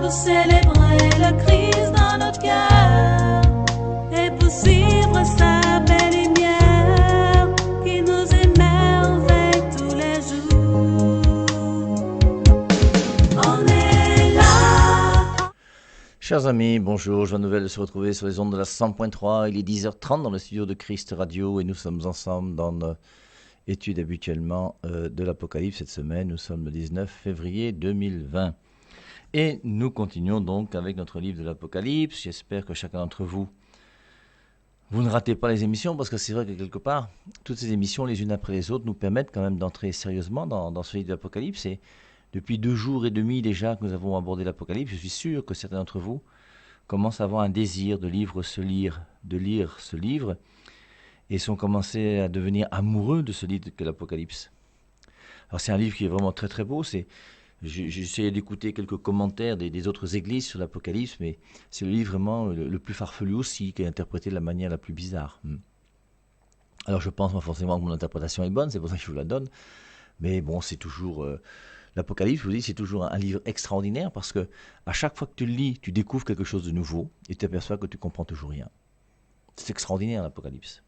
pour célébrer le Christ dans notre cœur et pour suivre sa belle lumière qui nous émerveille tous les jours. On est là. Chers amis, bonjour, joie nouvelle de se retrouver sur les ondes de la 100.3. Il est 10h30 dans le studio de Christ Radio et nous sommes ensemble dans notre étude habituellement de l'Apocalypse. Cette semaine, nous sommes le 19 février 2020. Et nous continuons donc avec notre livre de l'Apocalypse. J'espère que chacun d'entre vous, vous ne ratez pas les émissions, parce que c'est vrai que quelque part, toutes ces émissions, les unes après les autres, nous permettent quand même d'entrer sérieusement dans ce livre de l'Apocalypse. Et depuis 2 jours et demi déjà que nous avons abordé l'Apocalypse, je suis sûr que certains d'entre vous commencent à avoir un désir de lire ce livre, et sont commencés à devenir amoureux de ce livre qu'est l'Apocalypse. Alors c'est un livre qui est vraiment très très beau. J'ai essayé d'écouter quelques commentaires des autres églises sur l'Apocalypse, mais c'est le livre vraiment le plus farfelu aussi, qui est interprété de la manière la plus bizarre. Alors je pense pas forcément que mon interprétation est bonne, c'est pour ça que je vous la donne, mais bon, c'est toujours... L'Apocalypse, je vous dis, c'est toujours un livre extraordinaire, parce que à chaque fois que tu le lis, tu découvres quelque chose de nouveau, et tu t'aperçois que tu comprends toujours rien. C'est extraordinaire, l'Apocalypse.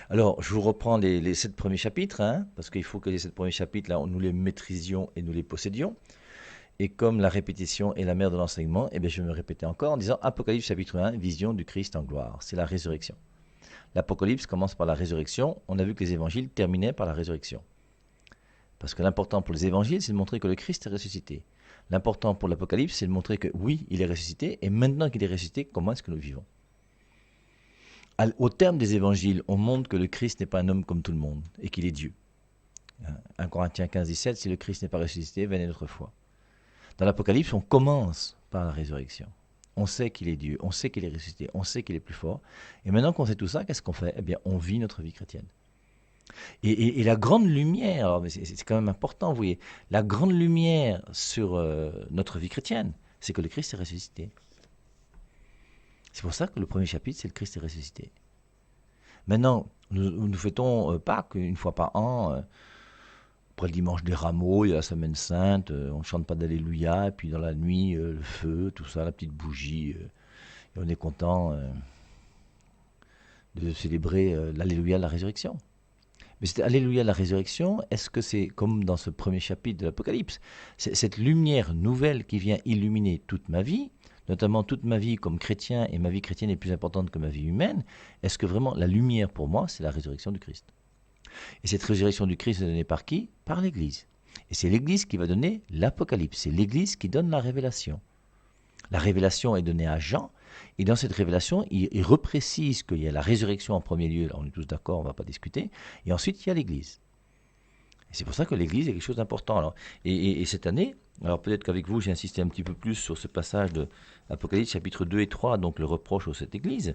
Alors, je vous reprends les 7 premiers chapitres, parce qu'il faut que les 7 premiers chapitres, là, nous les maîtrisions et nous les possédions. Et comme la répétition est la mère de l'enseignement, eh bien, je vais me répéter encore en disant Apocalypse chapitre 1, vision du Christ en gloire. C'est la résurrection. L'Apocalypse commence par la résurrection. On a vu que les évangiles terminaient par la résurrection. Parce que l'important pour les évangiles, c'est de montrer que le Christ est ressuscité. L'important pour l'Apocalypse, c'est de montrer que oui, il est ressuscité, et maintenant qu'il est ressuscité, comment est-ce que nous vivons ? Au terme des évangiles, on montre que le Christ n'est pas un homme comme tout le monde, et qu'il est Dieu. 1 Corinthiens 15, 17, si le Christ n'est pas ressuscité, vaine est notre foi. Dans l'Apocalypse, on commence par la résurrection. On sait qu'il est Dieu, on sait qu'il est ressuscité, on sait qu'il est plus fort. Et maintenant qu'on sait tout ça, qu'est-ce qu'on fait ? Eh bien, on vit notre vie chrétienne. Et la grande lumière, alors, c'est quand même important, vous voyez, la grande lumière sur notre vie chrétienne, c'est que le Christ est ressuscité. C'est pour ça que le premier chapitre, c'est le Christ est ressuscité. Maintenant, nous fêtons Pâques une fois par an. Après le dimanche des rameaux, il y a la semaine sainte, on ne chante pas d'Alléluia, et puis dans la nuit, le feu, tout ça, la petite bougie, et on est content de célébrer l'Alléluia de la résurrection. Mais c'est Alléluia de la résurrection, est-ce que c'est comme dans ce premier chapitre de l'Apocalypse, c'est cette lumière nouvelle qui vient illuminer toute ma vie, notamment toute ma vie comme chrétien, et ma vie chrétienne est plus importante que ma vie humaine, est-ce que vraiment la lumière pour moi, c'est la résurrection du Christ ? Et cette résurrection du Christ est donnée par qui ? Par l'Église. Et c'est l'Église qui va donner l'Apocalypse, c'est l'Église qui donne la révélation. La révélation est donnée à Jean, et dans cette révélation, il reprécise qu'il y a la résurrection en premier lieu, là on est tous d'accord, on ne va pas discuter, et ensuite il y a l'Église. Et c'est pour ça que l'Église est quelque chose d'important. Alors, et cette année, alors peut-être qu'avec vous, j'ai insisté un petit peu plus sur ce passage de Apocalypse chapitre 2 et 3, donc le reproche aux 7 églises.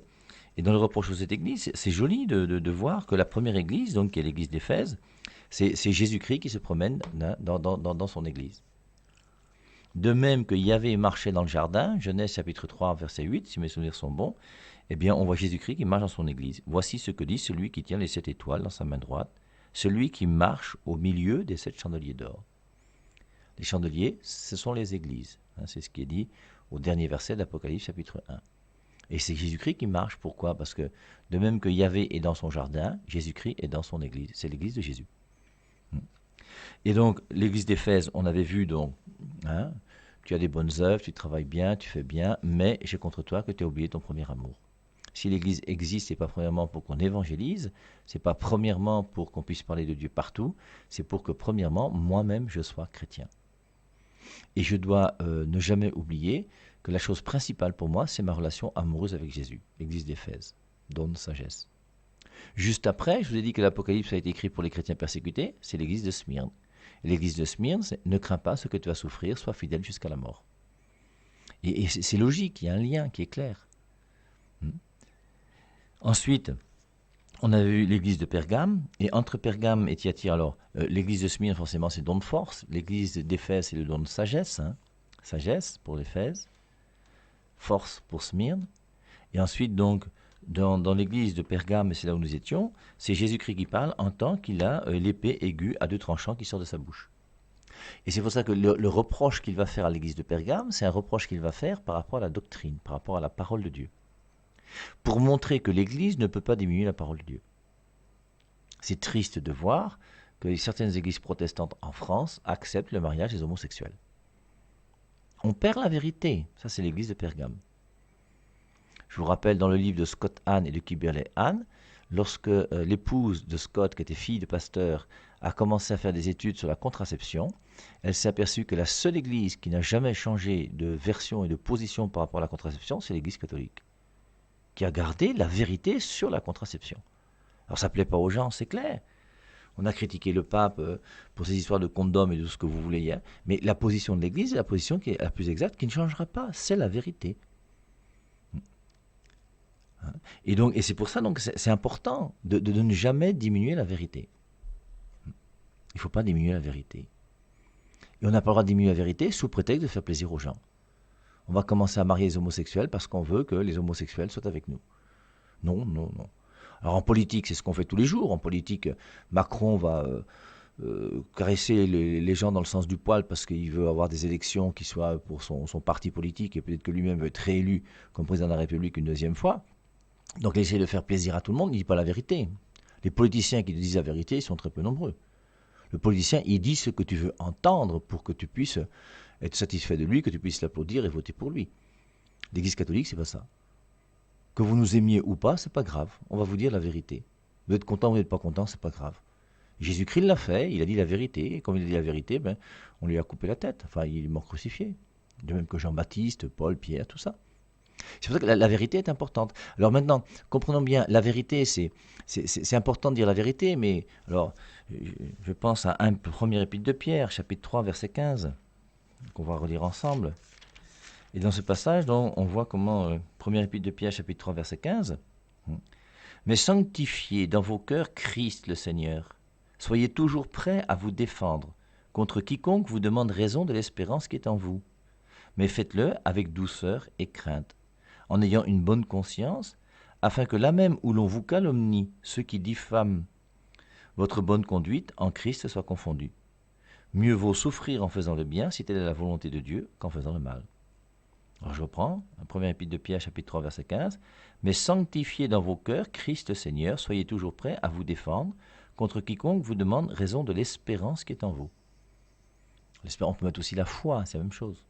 Et dans le reproche aux 7 églises, c'est joli de voir que la première église, donc qui est l'église d'Éphèse, c'est Jésus-Christ qui se promène dans son église. De même que Yahvé marchait dans le jardin, Genèse chapitre 3, verset 8, si mes souvenirs sont bons, eh bien on voit Jésus-Christ qui marche dans son église. Voici ce que dit celui qui tient les 7 étoiles dans sa main droite, celui qui marche au milieu des 7 chandeliers d'or. Les chandeliers, ce sont les églises. C'est ce qui est dit au dernier verset d'Apocalypse chapitre 1. Et c'est Jésus-Christ qui marche. Pourquoi ? Parce que de même que Yahvé est dans son jardin, Jésus-Christ est dans son église. C'est l'église de Jésus. Et donc, l'église d'Éphèse, on avait vu donc, tu as des bonnes œuvres, tu travailles bien, tu fais bien, mais j'ai contre toi que tu as oublié ton premier amour. Si l'église existe, ce n'est pas premièrement pour qu'on évangélise, ce n'est pas premièrement pour qu'on puisse parler de Dieu partout, c'est pour que premièrement, moi-même, je sois chrétien. Et je dois ne jamais oublier que la chose principale pour moi, c'est ma relation amoureuse avec Jésus. L'église d'Éphèse donne sagesse. Juste après, je vous ai dit que l'Apocalypse a été écrit pour les chrétiens persécutés, c'est l'église de Smyrne. Et l'église de Smyrne, c'est ne crains pas ce que tu vas souffrir, sois fidèle jusqu'à la mort. Et c'est logique, il y a un lien qui est clair. Ensuite, on a vu l'église de Pergame, et entre Pergame et Thyatire, alors, l'église de Smyrne, forcément, c'est le don de force, l'église d'Éphèse, c'est le don de sagesse, sagesse pour l'Éphèse, force pour Smyrne, et ensuite, donc, dans l'église de Pergame, c'est là où nous étions, c'est Jésus-Christ qui parle en tant qu'il a l'épée aiguë à 2 tranchants qui sort de sa bouche. Et c'est pour ça que le reproche qu'il va faire à l'église de Pergame, c'est un reproche qu'il va faire par rapport à la doctrine, par rapport à la parole de Dieu. Pour montrer que l'église ne peut pas diminuer la parole de Dieu. C'est triste de voir que certaines églises protestantes en France acceptent le mariage des homosexuels. On perd la vérité. Ça, c'est l'église de Pergame. Je vous rappelle dans le livre de Scott Hahn et de Kimberley Hahn, lorsque l'épouse de Scott, qui était fille de pasteur, a commencé à faire des études sur la contraception, elle s'est aperçue que la seule église qui n'a jamais changé de version et de position par rapport à la contraception, c'est l'église catholique, qui a gardé la vérité sur la contraception. Alors ça ne plaît pas aux gens, c'est clair. On a critiqué le pape pour ses histoires de condoms et de ce que vous voulez hier, mais la position de l'église est la position qui est la plus exacte, qui ne changera pas, c'est la vérité. Et c'est pour ça donc c'est important de ne jamais diminuer la vérité. Il ne faut pas diminuer la vérité. Et on n'a pas le droit de diminuer la vérité sous prétexte de faire plaisir aux gens. On va commencer à marier les homosexuels parce qu'on veut que les homosexuels soient avec nous. Non, non, non. Alors en politique, c'est ce qu'on fait tous les jours. En politique, Macron va caresser les gens dans le sens du poil parce qu'il veut avoir des élections qui soient pour son parti politique et peut-être que lui-même veut être réélu comme président de la République une deuxième fois. Donc il essaie de faire plaisir à tout le monde, il ne dit pas la vérité. Les politiciens qui disent la vérité, ils sont très peu nombreux. Le politicien, il dit ce que tu veux entendre pour que tu puisses être satisfait de lui, que tu puisses l'applaudir et voter pour lui. L'Église catholique, c'est pas ça. Que vous nous aimiez ou pas, c'est pas grave. On va vous dire la vérité. Vous êtes content, vous n'êtes pas content, c'est pas grave. Jésus-Christ l'a fait, il a dit la vérité, et comme il a dit la vérité, on lui a coupé la tête. Enfin, il est mort crucifié. De même que Jean-Baptiste, Paul, Pierre, tout ça. C'est pour ça que la vérité est importante. Alors maintenant, comprenons bien, la vérité, c'est important de dire la vérité, mais alors, je pense à un premier épître de Pierre, chapitre 3, verset 15, qu'on va relire ensemble. Et dans ce passage, donc, on voit comment, premier épître de Pierre, chapitre 3, verset 15, « Mais sanctifiez dans vos cœurs Christ le Seigneur. Soyez toujours prêts à vous défendre contre quiconque vous demande raison de l'espérance qui est en vous. Mais faites-le avec douceur et crainte, en ayant une bonne conscience, afin que là même où l'on vous calomnie, ceux qui diffament votre bonne conduite en Christ soient confondus. Mieux vaut souffrir en faisant le bien, si telle est la volonté de Dieu, qu'en faisant le mal. » Alors je reprends, un premier épître de Pierre, chapitre 3, verset 15. « Mais sanctifiez dans vos cœurs Christ Seigneur, soyez toujours prêts à vous défendre contre quiconque vous demande raison de l'espérance qui est en vous. » L'espérance, on peut mettre aussi la foi, c'est la même chose.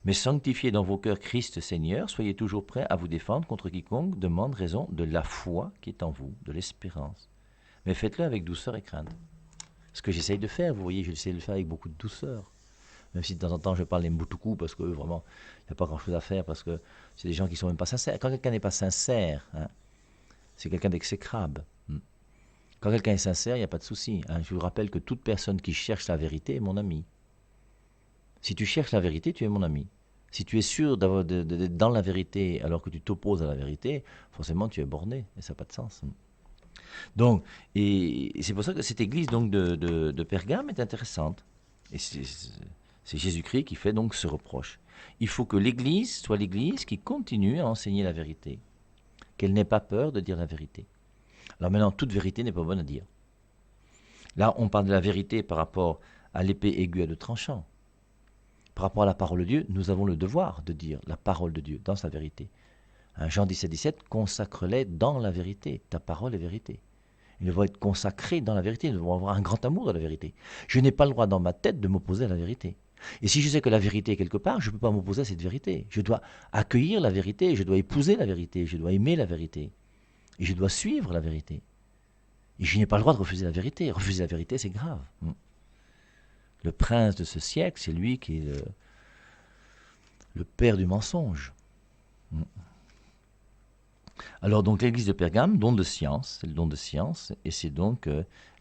Mais sanctifiez dans vos cœurs Christ Seigneur, soyez toujours prêts à vous défendre contre quiconque demande raison de la foi qui est en vous, de l'espérance. Mais faites-le avec douceur et crainte. Ce que j'essaye de faire, vous voyez, j'essaie de le faire avec beaucoup de douceur. Même si de temps en temps je parle les Mbutuku parce que vraiment, il n'y a pas grand-chose à faire parce que c'est des gens qui ne sont même pas sincères. Quand quelqu'un n'est pas sincère, c'est quelqu'un d'exécrable. Quand quelqu'un est sincère, il n'y a pas de souci. Je vous rappelle que toute personne qui cherche la vérité est mon ami. Si tu cherches la vérité, tu es mon ami. Si tu es sûr d'être dans la vérité alors que tu t'opposes à la vérité, forcément tu es borné et ça n'a pas de sens. Donc, et c'est pour ça que cette église donc de Pergame est intéressante. Et c'est Jésus-Christ qui fait donc ce reproche. Il faut que l'église soit l'église qui continue à enseigner la vérité, qu'elle n'ait pas peur de dire la vérité. Alors maintenant, toute vérité n'est pas bonne à dire. Là, on parle de la vérité par rapport à l'épée aiguë à deux tranchants. Par rapport à la parole de Dieu, nous avons le devoir de dire la parole de Dieu dans sa vérité. Jean 17, 17, consacre-les dans la vérité. Ta parole est vérité. Ils devront être consacrés dans la vérité. Ils devront avoir un grand amour de la vérité. Je n'ai pas le droit dans ma tête de m'opposer à la vérité. Et si je sais que la vérité est quelque part, je ne peux pas m'opposer à cette vérité. Je dois accueillir la vérité, je dois épouser la vérité, je dois aimer la vérité. Et je dois suivre la vérité. Et je n'ai pas le droit de refuser la vérité. Refuser la vérité, c'est grave. Le prince de ce siècle, c'est lui qui est le père du mensonge. Alors donc l'église de Pergame, don de science, c'est le don de science, et c'est donc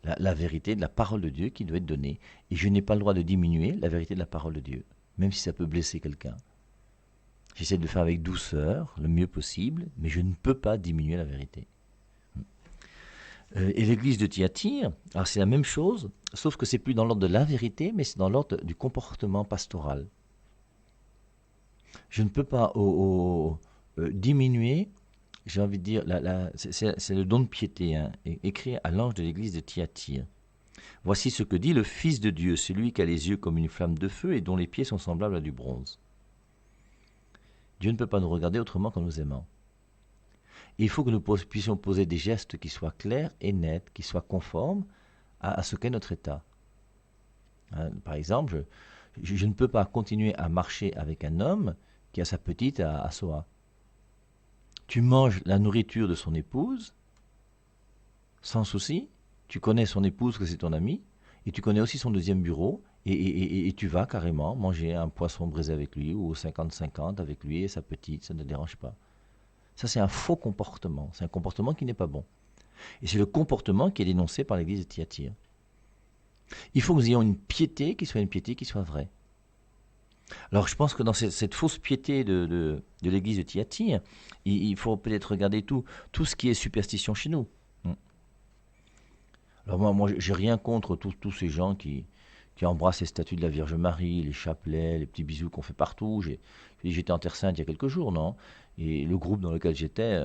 la vérité de la parole de Dieu qui doit être donnée. Et je n'ai pas le droit de diminuer la vérité de la parole de Dieu, même si ça peut blesser quelqu'un. J'essaie de le faire avec douceur, le mieux possible, mais je ne peux pas diminuer la vérité. Et l'église de Thyatire, alors c'est la même chose, sauf que c'est plus dans l'ordre de la vérité, mais c'est dans l'ordre du comportement pastoral. Je ne peux pas diminuer, j'ai envie de dire, c'est le don de piété, écrit à l'ange de l'église de Thyatire. Voici ce que dit le Fils de Dieu, celui qui a les yeux comme une flamme de feu et dont les pieds sont semblables à du bronze. Dieu ne peut pas nous regarder autrement qu'en nous aimant. Et il faut que nous puissions poser des gestes qui soient clairs et nets, qui soient conformes à ce qu'est notre état. Par exemple, je ne peux pas continuer à marcher avec un homme qui a sa petite à Soa. Tu manges la nourriture de son épouse, sans souci. Tu connais son épouse, que c'est ton ami, et tu connais aussi son deuxième bureau, et tu vas carrément manger un poisson braisé avec lui, ou au 50-50 avec lui et sa petite, ça ne te dérange pas. Ça, c'est un faux comportement. C'est un comportement qui n'est pas bon. Et c'est le comportement qui est dénoncé par l'église de Thyatire. Il faut que nous ayons une piété qui soit vraie. Alors je pense que dans cette fausse piété de l'église de Thyatire, il faut peut-être regarder tout ce qui est superstition chez nous. Alors moi j'ai rien contre tous ces gens qui embrassent les statues de la Vierge Marie, les chapelets, les petits bisous qu'on fait partout. J'étais en Terre Sainte il y a quelques jours, non? Et le groupe dans lequel j'étais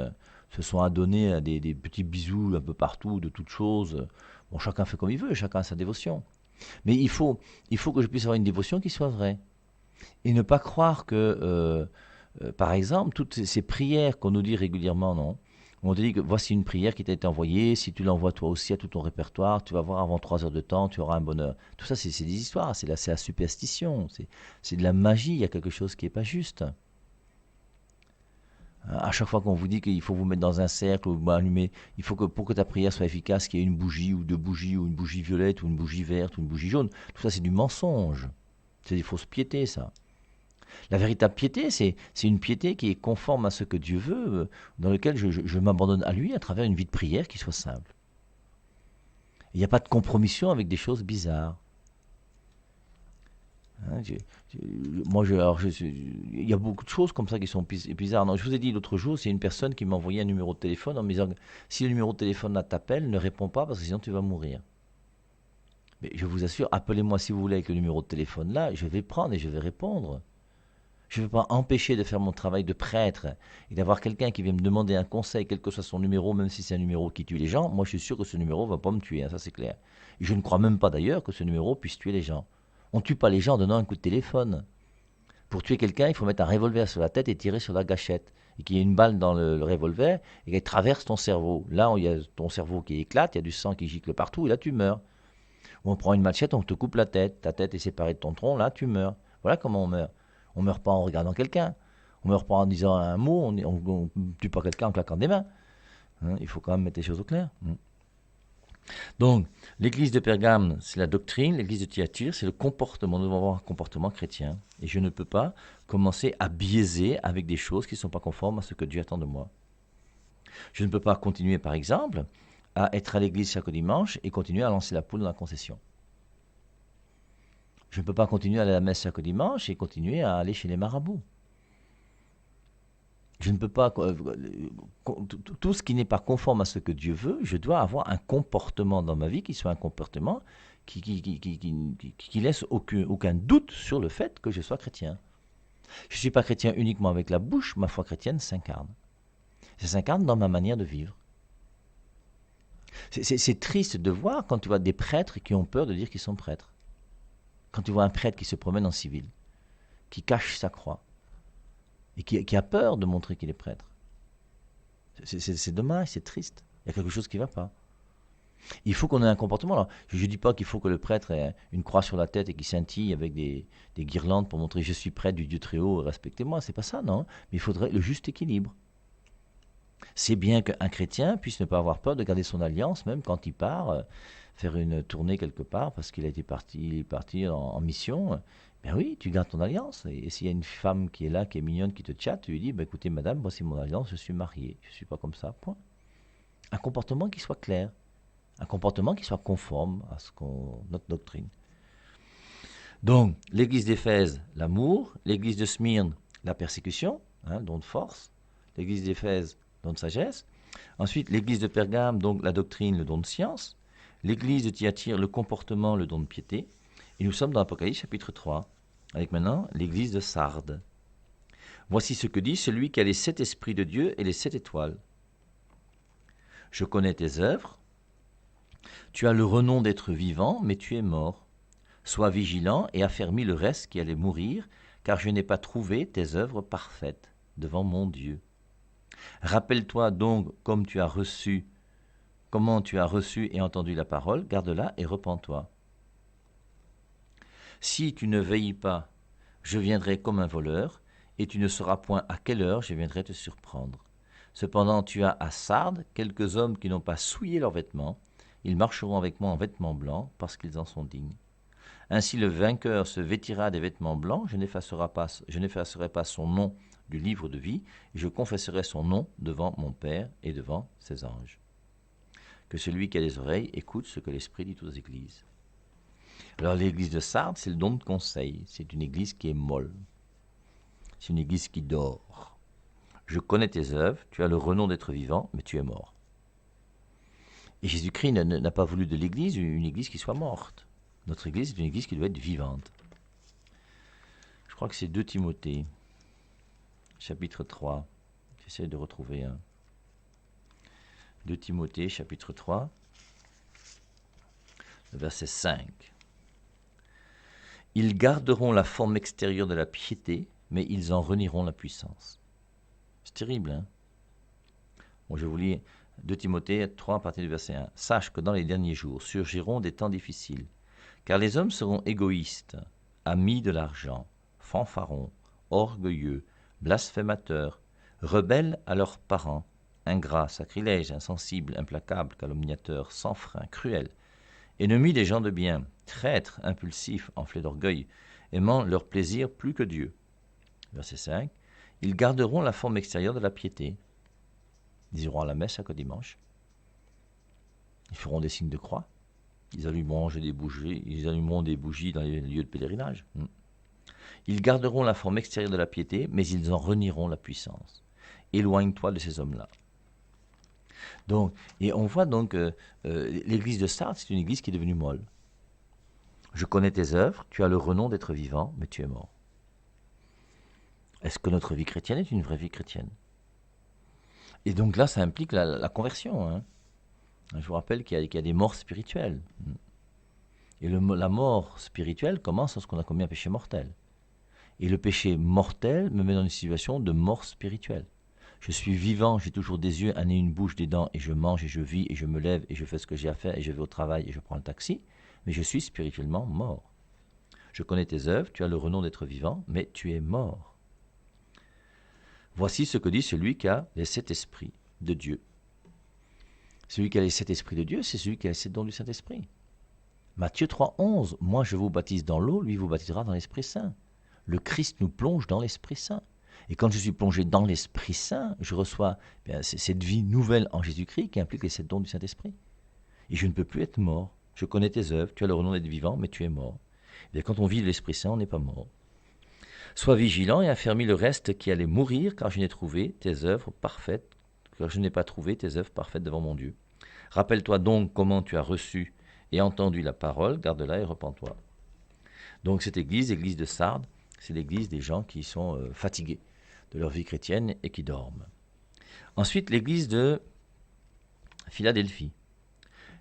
se sont adonnés à des petits bisous un peu partout, de toutes choses. Bon, chacun fait comme il veut, chacun a sa dévotion. Mais il faut que je puisse avoir une dévotion qui soit vraie. Et ne pas croire que, par exemple, toutes ces prières qu'on nous dit régulièrement, non? On te dit que voici une prière qui t'a été envoyée, si tu l'envoies toi aussi à tout ton répertoire, tu vas voir avant 3 heures de temps, tu auras un bonheur. Tout ça, c'est des histoires, c'est la superstition, c'est de la magie, il y a quelque chose qui n'est pas juste. À chaque fois qu'on vous dit qu'il faut vous mettre dans un cercle ou allumer, il faut que pour que ta prière soit efficace, qu'il y ait une bougie ou deux bougies ou une bougie violette ou une bougie verte ou une bougie jaune. Tout ça, c'est du mensonge. C'est des fausses piétés, ça. La véritable piété, c'est une piété qui est conforme à ce que Dieu veut, dans lequel je m'abandonne à lui à travers une vie de prière qui soit simple. Il n'y a pas de compromission avec des choses bizarres. Hein, il y a beaucoup de choses comme ça qui sont bizarres. Non, je vous ai dit l'autre jour, c'est une personne qui m'a envoyé un numéro de téléphone en me disant si le numéro de téléphone là t'appelle, ne réponds pas parce que sinon tu vas mourir. Mais je vous assure, appelez-moi si vous voulez avec le numéro de téléphone là, je vais prendre et je vais répondre. Je ne veux pas empêcher de faire mon travail de prêtre et d'avoir quelqu'un qui vient me demander un conseil, quel que soit son numéro, même si c'est un numéro qui tue les gens. Moi, je suis sûr que ce numéro ne va pas me tuer, hein, ça c'est clair. Et je ne crois même pas d'ailleurs que ce numéro puisse tuer les gens. On ne tue pas les gens en donnant un coup de téléphone. Pour tuer quelqu'un, il faut mettre un revolver sur la tête et tirer sur la gâchette. Et qu'il y ait une balle dans le revolver et qu'elle traverse ton cerveau. Là, il y a ton cerveau qui éclate, il y a du sang qui gicle partout et là, tu meurs. Ou on prend une machette, on te coupe la tête. Ta tête est séparée de ton tronc, là, tu meurs. Voilà comment on meurt. On ne meurt pas en regardant quelqu'un. On ne meurt pas en disant un mot. On ne tue pas quelqu'un en claquant des mains. Hein, il faut quand même mettre les choses au clair. Donc, l'église de Pergame, c'est la doctrine. L'église de Thyatire, c'est le comportement. Nous devons avoir un comportement chrétien. Et je ne peux pas commencer à biaiser avec des choses qui ne sont pas conformes à ce que Dieu attend de moi. Je ne peux pas continuer, par exemple, à être à l'église chaque dimanche et continuer à lancer la poule dans la concession. Je ne peux pas continuer à aller à la messe chaque dimanche et continuer à aller chez les marabouts. Je ne peux pas... Tout ce qui n'est pas conforme à ce que Dieu veut, je dois avoir un comportement dans ma vie qui soit un comportement qui laisse aucun doute sur le fait que je sois chrétien. Je ne suis pas chrétien uniquement avec la bouche, ma foi chrétienne s'incarne. Ça s'incarne dans ma manière de vivre. C'est triste de voir quand tu vois des prêtres qui ont peur de dire qu'ils sont prêtres. Quand tu vois un prêtre qui se promène en civil, qui cache sa croix, et qui a peur de montrer qu'il est prêtre. C'est dommage, c'est triste. Il y a quelque chose qui ne va pas. Il faut qu'on ait un comportement. Alors, je ne dis pas qu'il faut que le prêtre ait une croix sur la tête et qu'il scintille avec des guirlandes pour montrer je suis prêtre du Dieu très haut, respectez-moi. C'est pas ça, non. Mais il faudrait le juste équilibre. C'est bien qu'un chrétien puisse ne pas avoir peur de garder son alliance, même quand il part faire une tournée quelque part, parce qu'il est parti en mission. Ben oui, tu gardes ton alliance. Et s'il y a une femme qui est là, qui est mignonne, qui te tchatte, tu lui dis, ben écoutez madame, voici mon alliance, je suis marié. Je ne suis pas comme ça, point. Un comportement qui soit clair. Un comportement qui soit conforme à notre doctrine. Donc, l'église d'Éphèse, l'amour. L'église de Smyrne, la persécution, le don de force. L'église d'Éphèse, don de sagesse. Ensuite, l'église de Pergame, donc la doctrine, le don de science. L'église de Thyatire, le comportement, le don de piété. Et nous sommes dans l'Apocalypse chapitre 3, avec maintenant l'église de Sardes. Voici ce que dit celui qui a les 7 esprits de Dieu et les 7 étoiles. Je connais tes œuvres, Tu as le renom d'être vivant, mais tu es mort. Sois vigilant et affermis le reste qui allait mourir, car je n'ai pas trouvé tes œuvres parfaites devant mon Dieu. Rappelle-toi donc comment tu as reçu et entendu la parole, garde-la et repens-toi. Si tu ne veilles pas, je viendrai comme un voleur, et tu ne sauras point à quelle heure je viendrai te surprendre. Cependant tu as à Sardes quelques hommes qui n'ont pas souillé leurs vêtements, ils marcheront avec moi en vêtements blancs, parce qu'ils en sont dignes. Ainsi le vainqueur se vêtira des vêtements blancs, je n'effacerai pas son nom du livre de vie, et je confesserai son nom devant mon Père et devant ses anges. Que celui qui a des oreilles écoute ce que l'Esprit dit aux églises. Alors l'église de Sardes, c'est le don de conseil, c'est une église qui est molle, c'est une église qui dort. Je connais tes œuvres, tu as le renom d'être vivant, mais tu es mort. Et Jésus-Christ n'a pas voulu de l'église une église qui soit morte. Notre église est une église qui doit être vivante. Je crois que c'est 2 Timothée, chapitre 3. J'essaie de retrouver un. 2 Timothée, chapitre 3, verset 5. Ils garderont la forme extérieure de la piété, mais ils en renieront la puissance. C'est terrible, hein? Bon, je vous lis 2 Timothée 3 à partir du verset 1. Sache que dans les derniers jours surgiront des temps difficiles, car les hommes seront égoïstes, amis de l'argent, fanfarons, orgueilleux, blasphémateurs, rebelles à leurs parents, ingrats, sacrilèges, insensibles, implacables, calomniateurs, sans frein, cruels, ennemis des gens de bien, traîtres, impulsifs, enflés d'orgueil, aimant leur plaisir plus que Dieu. Verset 5. Ils garderont la forme extérieure de la piété. Ils iront à la messe chaque dimanche. Ils feront des signes de croix. Ils allumeront des bougies dans les lieux de pèlerinage. Ils garderont la forme extérieure de la piété, mais ils en renieront la puissance. Éloigne-toi de ces hommes-là. Donc, et on voit donc l'église de Sardes, c'est une église qui est devenue molle. Je connais tes œuvres, tu as le renom d'être vivant, mais tu es mort. Est-ce que notre vie chrétienne est une vraie vie chrétienne? Et donc là, ça implique la conversion. Hein. Je vous rappelle qu'il y a des morts spirituelles. Et la mort spirituelle commence lorsqu'on a commis un péché mortel. Et le péché mortel me met dans une situation de mort spirituelle. Je suis vivant, j'ai toujours des yeux, un nez, une bouche, des dents, et je mange, et je vis, et je me lève, et je fais ce que j'ai à faire, et je vais au travail, et je prends le taxi, mais je suis spirituellement mort. Je connais tes œuvres, tu as le renom d'être vivant, mais tu es mort. Voici ce que dit celui qui a les 7 esprits de Dieu. Celui qui a les 7 esprits de Dieu, c'est celui qui a les 7 dons du Saint-Esprit. Matthieu 3, 11, moi je vous baptise dans l'eau, lui vous baptisera dans l'Esprit Saint. Le Christ nous plonge dans l'Esprit Saint. Et quand je suis plongé dans l'Esprit Saint, je reçois cette vie nouvelle en Jésus-Christ qui implique les 7 dons du Saint-Esprit. Et je ne peux plus être mort. Je connais tes œuvres, tu as le renom d'être vivant, mais tu es mort. Et quand on vit de l'Esprit Saint, on n'est pas mort. Sois vigilant et affermis le reste qui allait mourir, car je n'ai trouvé tes œuvres parfaites, car je n'ai pas trouvé tes œuvres parfaites devant mon Dieu. Rappelle-toi donc comment tu as reçu et entendu la parole, garde-la et repens-toi. Donc cette église, l'église de Sardes, c'est l'église des gens qui sont fatigués de leur vie chrétienne et qui dorment. Ensuite, l'église de Philadelphie.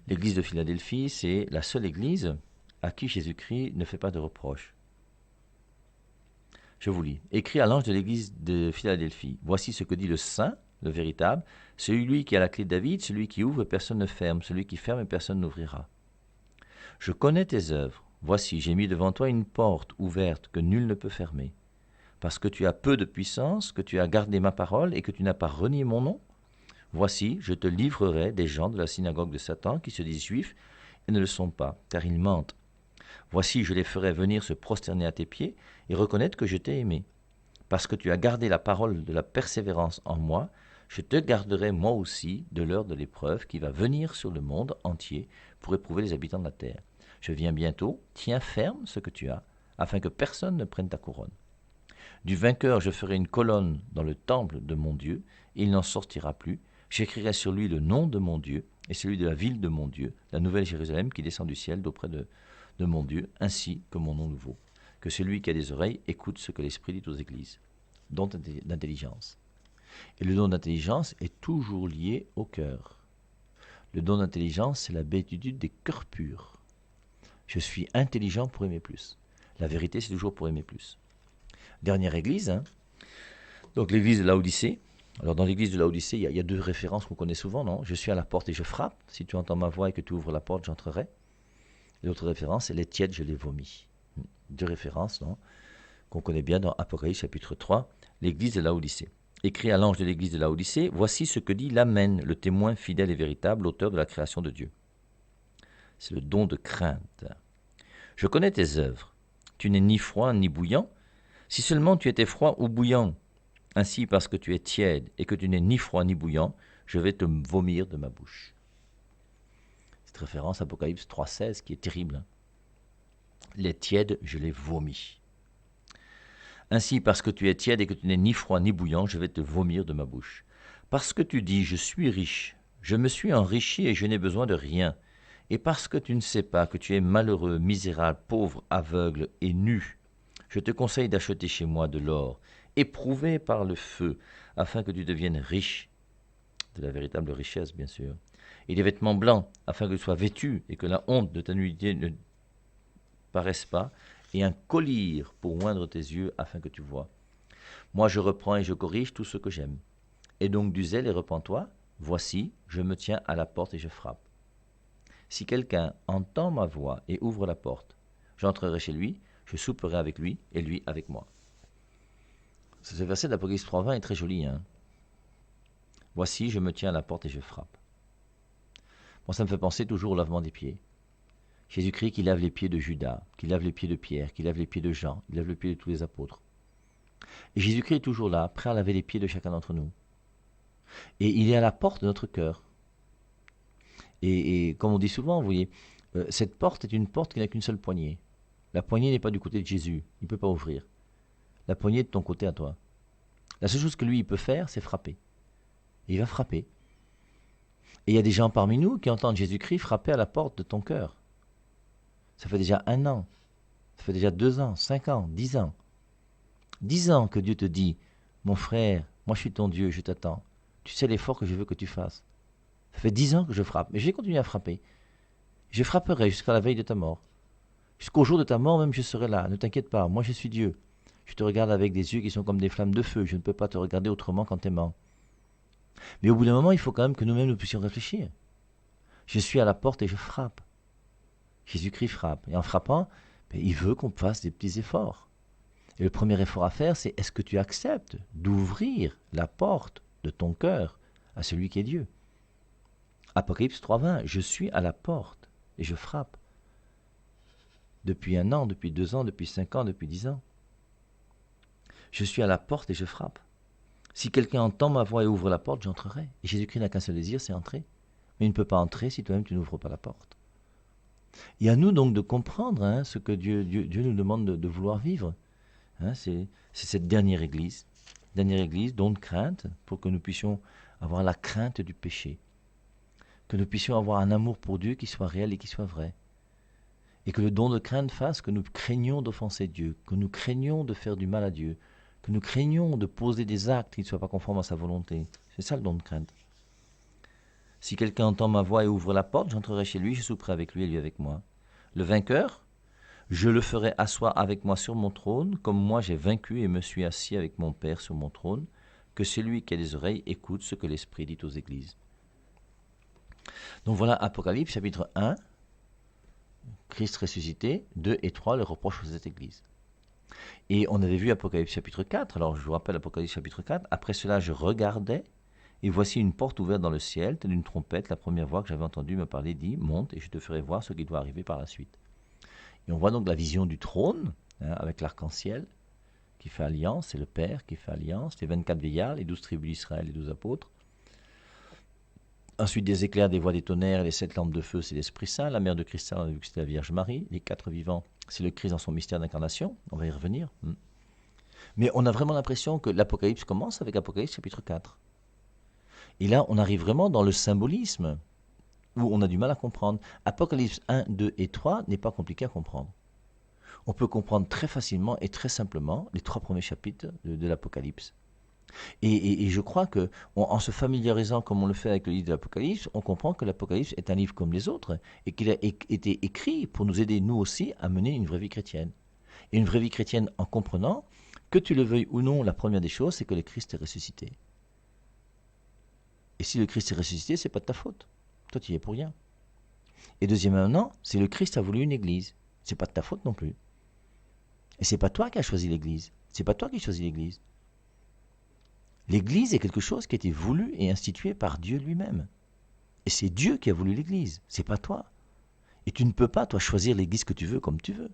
L'église de Philadelphie, c'est la seule église à qui Jésus-Christ ne fait pas de reproches. Je vous lis. Écrit à l'ange de l'église de Philadelphie. Voici ce que dit le saint, le véritable, celui qui a la clé de David, celui qui ouvre et personne ne ferme, celui qui ferme et personne n'ouvrira. Je connais tes œuvres. Voici, j'ai mis devant toi une porte ouverte que nul ne peut fermer. Parce que tu as peu de puissance, que tu as gardé ma parole et que tu n'as pas renié mon nom, voici, je te livrerai des gens de la synagogue de Satan qui se disent juifs et ne le sont pas, car ils mentent. Voici, je les ferai venir se prosterner à tes pieds et reconnaître que je t'ai aimé. Parce que tu as gardé la parole de la persévérance en moi, je te garderai moi aussi de l'heure de l'épreuve qui va venir sur le monde entier pour éprouver les habitants de la terre. Je viens bientôt, tiens ferme ce que tu as, afin que personne ne prenne ta couronne. Du vainqueur, je ferai une colonne dans le temple de mon Dieu, et il n'en sortira plus. J'écrirai sur lui le nom de mon Dieu et celui de la ville de mon Dieu, la nouvelle Jérusalem qui descend du ciel d'auprès de mon Dieu, ainsi que mon nom nouveau. Que celui qui a des oreilles écoute ce que l'Esprit dit aux églises. Don d'intelligence. Et le don d'intelligence est toujours lié au cœur. Le don d'intelligence, c'est la béatitude des cœurs purs. Je suis intelligent pour aimer plus. La vérité, c'est toujours pour aimer plus. Dernière église, hein. Donc l'église de Laodicée. Alors dans l'église de Laodicée, il y a deux références qu'on connaît souvent, non? Je suis à la porte et je frappe. Si tu entends ma voix et que tu ouvres la porte, j'entrerai. L'autre référence, c'est les tièdes, je les vomis. Deux références, non? Qu'on connaît bien dans Apocalypse chapitre 3, l'église de Laodicée. Écrit à l'ange de l'église de Laodicée, voici ce que dit l'Amen, le témoin fidèle et véritable, l'auteur de la création de Dieu. C'est le don de crainte. Je connais tes œuvres. Tu n'es ni froid ni bouillant. Si seulement tu étais froid ou bouillant, ainsi parce que tu es tiède et que tu n'es ni froid ni bouillant, je vais te vomir de ma bouche. Cette référence à Apocalypse 3,16 qui est terrible. Les tièdes, je les vomis. Ainsi, parce que tu es tiède et que tu n'es ni froid ni bouillant, je vais te vomir de ma bouche. Parce que tu dis, je suis riche, je me suis enrichi et je n'ai besoin de rien. Et parce que tu ne sais pas que tu es malheureux, misérable, pauvre, aveugle et nu, je te conseille d'acheter chez moi de l'or, éprouvé par le feu, afin que tu deviennes riche, de la véritable richesse bien sûr, et des vêtements blancs, afin que tu sois vêtu et que la honte de ta nudité ne paraisse pas, et un collier pour oindre tes yeux afin que tu vois. Moi je reprends et je corrige tout ce que j'aime. Et donc du zèle et repens-toi, voici, je me tiens à la porte et je frappe. Si quelqu'un entend ma voix et ouvre la porte, j'entrerai chez lui, je souperai avec lui et lui avec moi. Ce verset d'Apocalypse 3,20 est très joli. Hein. Voici, je me tiens à la porte et je frappe. Bon, ça me fait penser toujours au lavement des pieds. Jésus-Christ qui lave les pieds de Judas, qui lave les pieds de Pierre, qui lave les pieds de Jean, qui lave les pieds de tous les apôtres. Et Jésus-Christ est toujours là, prêt à laver les pieds de chacun d'entre nous. Et il est à la porte de notre cœur. Et comme on dit souvent, vous voyez, cette porte est une porte qui n'a qu'une seule poignée. La poignée n'est pas du côté de Jésus, il ne peut pas ouvrir. La poignée est de ton côté à toi. La seule chose que lui, il peut faire, c'est frapper. Et il va frapper. Et il y a des gens parmi nous qui entendent Jésus-Christ frapper à la porte de ton cœur. Ça fait déjà 1 an, ça fait déjà 2 ans, 5 ans, 10 ans. 10 ans que Dieu te dit, mon frère, moi je suis ton Dieu, je t'attends. Tu sais l'effort que je veux que tu fasses. Ça fait 10 ans que je frappe, mais je vais continuer à frapper. Je frapperai jusqu'à la veille de ta mort. Jusqu'au jour de ta mort même je serai là, ne t'inquiète pas, moi je suis Dieu. Je te regarde avec des yeux qui sont comme des flammes de feu, je ne peux pas te regarder autrement qu'en t'aimant. Mais au bout d'un moment, il faut quand même que nous-mêmes nous puissions réfléchir. Je suis à la porte et je frappe. Jésus-Christ frappe. Et en frappant, il veut qu'on fasse des petits efforts. Et le premier effort à faire, c'est est-ce que tu acceptes d'ouvrir la porte de ton cœur à celui qui est Dieu? Apocalypse 3,20, je suis à la porte et je frappe. Depuis 1 an, depuis 2 ans, depuis 5 ans, depuis 10 ans. Je suis à la porte et je frappe. Si quelqu'un entend ma voix et ouvre la porte, j'entrerai. Et Jésus-Christ n'a qu'un seul désir, c'est entrer. Mais il ne peut pas entrer si toi-même tu n'ouvres pas la porte. Et à nous donc de comprendre ce que Dieu nous demande de vouloir vivre. C'est cette dernière église, don de crainte, pour que nous puissions avoir la crainte du péché. Que nous puissions avoir un amour pour Dieu qui soit réel et qui soit vrai. Et que le don de crainte fasse que nous craignons d'offenser Dieu, que nous craignons de faire du mal à Dieu, que nous craignons de poser des actes qui ne soient pas conformes à sa volonté. C'est ça le don de crainte. Si quelqu'un entend ma voix et ouvre la porte, j'entrerai chez lui, je souperai avec lui et lui avec moi. Le vainqueur, je le ferai asseoir avec moi sur mon trône, comme moi j'ai vaincu et me suis assis avec mon Père sur mon trône. Que celui qui a des oreilles écoute ce que l'Esprit dit aux églises. Donc voilà Apocalypse chapitre 1, Christ ressuscité, 2 et 3, le reproche à cette église. Et on avait vu Apocalypse chapitre 4, alors je vous rappelle Apocalypse chapitre 4, après cela je regardais, et voici une porte ouverte dans le ciel, telle une trompette, la première voix que j'avais entendue me parler dit, monte et je te ferai voir ce qui doit arriver par la suite. Et on voit donc la vision du trône, avec l'arc-en-ciel, qui fait alliance, c'est le Père qui fait alliance, les 24 vieillards, les 12 tribus d'Israël, les 12 apôtres. Ensuite des éclairs, des voix, des tonnerres, et les 7 lampes de feu, c'est l'Esprit Saint, la mer de cristal, on a vu que c'était la Vierge Marie, les 4 vivants, c'est le Christ dans son mystère d'incarnation, on va y revenir. Mais on a vraiment l'impression que l'Apocalypse commence avec Apocalypse chapitre 4. Et là, on arrive vraiment dans le symbolisme, où on a du mal à comprendre. Apocalypse 1, 2 et 3 n'est pas compliqué à comprendre. On peut comprendre très facilement et très simplement les 3 premiers chapitres de l'Apocalypse. Et je crois que en se familiarisant comme on le fait avec le livre de l'Apocalypse, on comprend que l'Apocalypse est un livre comme les autres et qu'il a été écrit pour nous aider, nous aussi, à mener une vraie vie chrétienne. Et une vraie vie chrétienne en comprenant que tu le veuilles ou non, la première des choses, c'est que le Christ est ressuscité. Et si le Christ est ressuscité, c'est pas de ta faute. Toi, tu y es pour rien. Et deuxièmement, si le Christ a voulu une église, c'est pas de ta faute non plus. Et c'est pas toi qui as choisi l'église. C'est pas toi qui choisis l'église. L'église est quelque chose qui a été voulu et institué par Dieu lui-même. Et c'est Dieu qui a voulu l'église, c'est pas toi. Et tu ne peux pas, toi, choisir l'église que tu veux comme tu veux.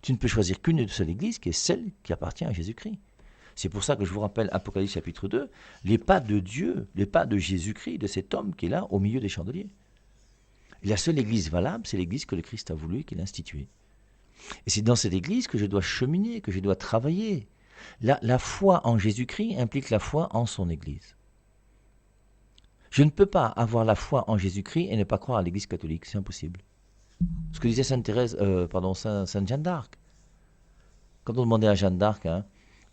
Tu ne peux choisir qu'une seule église qui est celle qui appartient à Jésus-Christ. C'est pour ça que je vous rappelle Apocalypse chapitre 2, les pas de Dieu, les pas de Jésus-Christ, de cet homme qui est là au milieu des chandeliers. Et la seule église valable, c'est l'église que le Christ a voulu et qu'il a instituée. Et c'est dans cette église que je dois cheminer, que je dois travailler. La foi en Jésus-Christ implique la foi en son église. Je ne peux pas avoir la foi en Jésus-Christ et ne pas croire à l'église catholique, c'est impossible. Ce que disait Sainte Jeanne d'Arc. Quand on demandait à Jeanne d'Arc,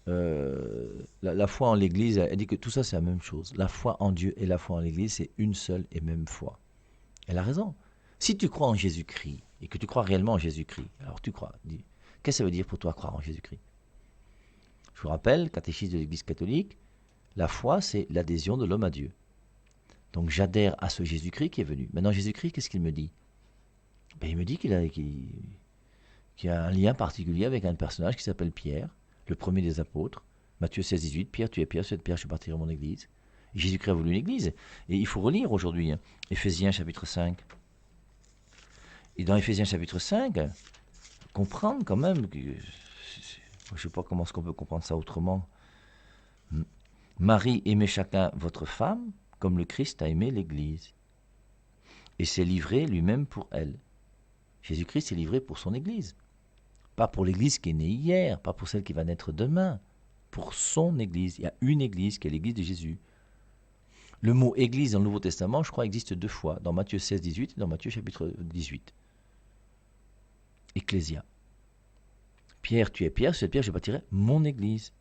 la foi en l'église, elle dit que tout ça c'est la même chose. La foi en Dieu et la foi en l'église, c'est une seule et même foi. Elle a raison. Si tu crois en Jésus-Christ et que tu crois réellement en Jésus-Christ, alors tu crois. Qu'est-ce que ça veut dire pour toi croire en Jésus-Christ? Je vous rappelle, catéchisme de l'Église catholique, la foi c'est l'adhésion de l'homme à Dieu. Donc j'adhère à ce Jésus-Christ qui est venu. Maintenant Jésus-Christ, qu'est-ce qu'il me dit? Il me dit qu'il y a un lien particulier avec un personnage qui s'appelle Pierre, le premier des apôtres. Matthieu 16, 18, Pierre, tu es Pierre, c'est de Pierre, je bâtirai mon église. Et Jésus-Christ a voulu une église. Et il faut relire aujourd'hui, Éphésiens chapitre 5. Et dans Éphésiens chapitre 5, comprendre quand même, je ne sais pas comment est-ce qu'on peut comprendre ça autrement. Marie, aimez chacun votre femme, comme le Christ a aimé l'église. Et s'est livré lui-même pour elle. Jésus-Christ s'est livré pour son église. Pas pour l'église qui est née hier, pas pour celle qui va naître demain. Pour son église. Il y a une église qui est l'église de Jésus. Le mot église dans le Nouveau Testament, je crois, existe 2 fois. Dans Matthieu 16, 18 et dans Matthieu chapitre 18. Ecclésia. Pierre, tu es Pierre, c'est Pierre, je bâtirai mon église.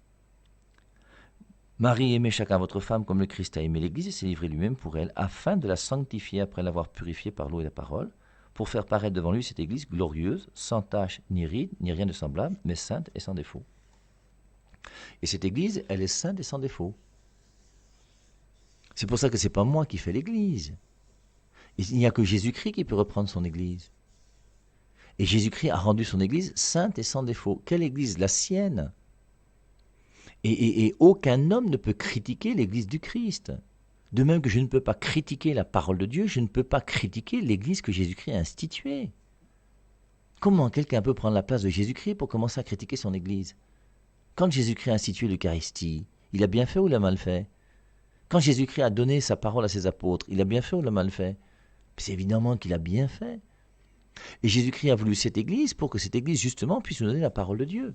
Marie, aimez chacun votre femme comme le Christ a aimé l'église et s'est livré lui-même pour elle, afin de la sanctifier après l'avoir purifiée par l'eau et la parole, pour faire paraître devant lui cette église glorieuse, sans tache ni ride, ni rien de semblable, mais sainte et sans défaut. Et cette église, elle est sainte et sans défaut. C'est pour ça que ce n'est pas moi qui fais l'église. Il n'y a que Jésus-Christ qui peut reprendre son église. Et Jésus-Christ a rendu son église sainte et sans défaut. Quelle église? La sienne. Et aucun homme ne peut critiquer l'église du Christ. De même que je ne peux pas critiquer la parole de Dieu, je ne peux pas critiquer l'église que Jésus-Christ a instituée. Comment quelqu'un peut prendre la place de Jésus-Christ pour commencer à critiquer son église? Quand Jésus-Christ a institué l'Eucharistie, il a bien fait ou il a mal fait? Quand Jésus-Christ a donné sa parole à ses apôtres, il a bien fait ou il a mal fait? C'est évidemment qu'il a bien fait. Et Jésus-Christ a voulu cette église pour que cette église, justement, puisse nous donner la parole de Dieu.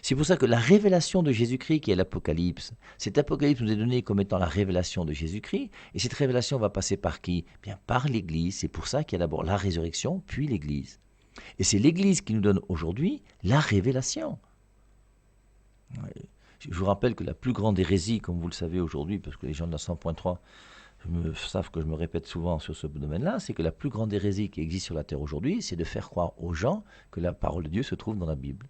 C'est pour ça que la révélation de Jésus-Christ, qui est l'Apocalypse, cet Apocalypse nous est donné comme étant la révélation de Jésus-Christ, et cette révélation va passer par qui? Bien, par l'Église. C'est pour ça qu'il y a d'abord la résurrection, puis l'Église. Et c'est l'Église qui nous donne aujourd'hui la révélation. Je vous rappelle que la plus grande hérésie, comme vous le savez aujourd'hui, parce que les gens de la 100.3 savent que je me répète souvent sur ce domaine-là, c'est que la plus grande hérésie qui existe sur la terre aujourd'hui, c'est de faire croire aux gens que la parole de Dieu se trouve dans la Bible.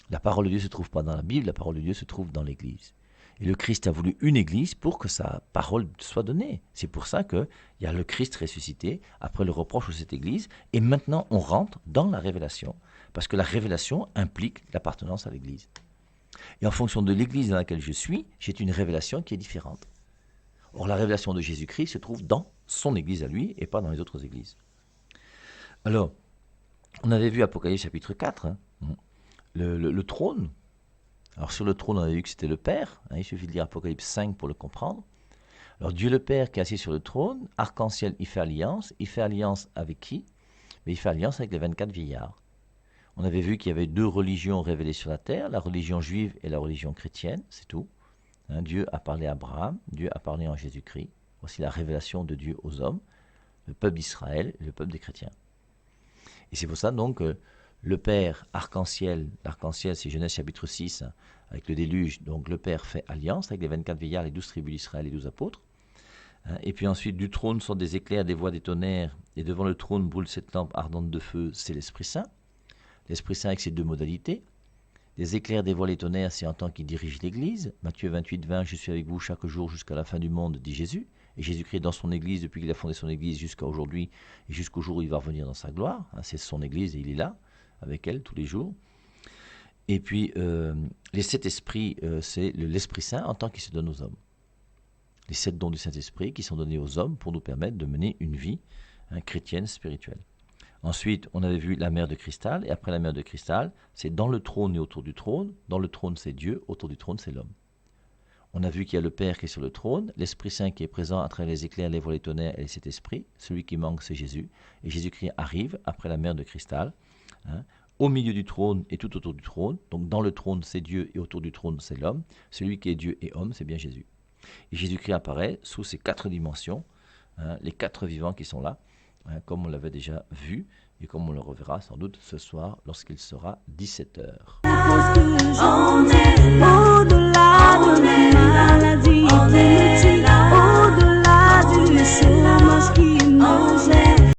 La parole de Dieu ne se trouve pas dans la Bible, la parole de Dieu se trouve dans l'Église. Et le Christ a voulu une Église pour que sa parole soit donnée. C'est pour ça qu'il y a le Christ ressuscité, après le reproche de cette Église, et maintenant on rentre dans la révélation, parce que la révélation implique l'appartenance à l'Église. Et en fonction de l'Église dans laquelle je suis, j'ai une révélation qui est différente. Or la révélation de Jésus-Christ se trouve dans son Église à lui, et pas dans les autres Églises. Alors, on avait vu Apocalypse chapitre 4, le trône. Alors sur le trône, on avait vu que c'était le Père. Il suffit de lire Apocalypse 5 pour le comprendre. Alors Dieu le Père qui est assis sur le trône, arc-en-ciel, il fait alliance. Il fait alliance avec qui? Mais il fait alliance avec les 24 vieillards. On avait vu qu'il y avait 2 religions révélées sur la terre, la religion juive et la religion chrétienne, c'est tout. Dieu a parlé à Abraham, Dieu a parlé en Jésus-Christ. Voici la révélation de Dieu aux hommes, le peuple d'Israël et le peuple des chrétiens. Et c'est pour ça donc le Père, arc-en-ciel, l'arc-en-ciel c'est Genèse chapitre 6, avec le déluge, donc le Père fait alliance avec les 24 vieillards, les 12 tribus d'Israël, les 12 apôtres. Et puis ensuite, du trône sortent des éclairs, des voix, des tonnerres, et devant le trône brûle cette lampe ardente de feu, c'est l'Esprit Saint. L'Esprit Saint avec ses deux modalités. Des éclairs, des voix, les tonnerres, c'est un temps qui dirige l'Église. Matthieu 28, 20, je suis avec vous chaque jour jusqu'à la fin du monde, dit Jésus. Et Jésus-Christ dans son Église, depuis qu'il a fondé son Église jusqu'à aujourd'hui, et jusqu'au jour où il va revenir dans sa gloire. C'est son Église et il est là, avec elle, tous les jours. Et puis, les 7 esprits, c'est l'Esprit Saint en tant qu'il se donne aux hommes. Les 7 dons du Saint-Esprit qui sont donnés aux hommes pour nous permettre de mener une vie chrétienne, spirituelle. Ensuite, on avait vu la mer de cristal, et après la mer de cristal, c'est dans le trône et autour du trône. Dans le trône, c'est Dieu, autour du trône, c'est l'homme. On a vu qu'il y a le Père qui est sur le trône, l'Esprit Saint qui est présent à travers les éclairs, les voix, les tonnerres et cet esprit. Celui qui manque, c'est Jésus. Et Jésus-Christ arrive après la mer de cristal, au milieu du trône et tout autour du trône. Donc dans le trône, c'est Dieu, et autour du trône, c'est l'homme. Celui qui est Dieu et homme, c'est bien Jésus. Et Jésus-Christ apparaît sous ces 4 dimensions, les 4 vivants qui sont là, comme on l'avait déjà vu, et comme on le reverra sans doute ce soir lorsqu'il sera 17h. Parce que j'en ai là.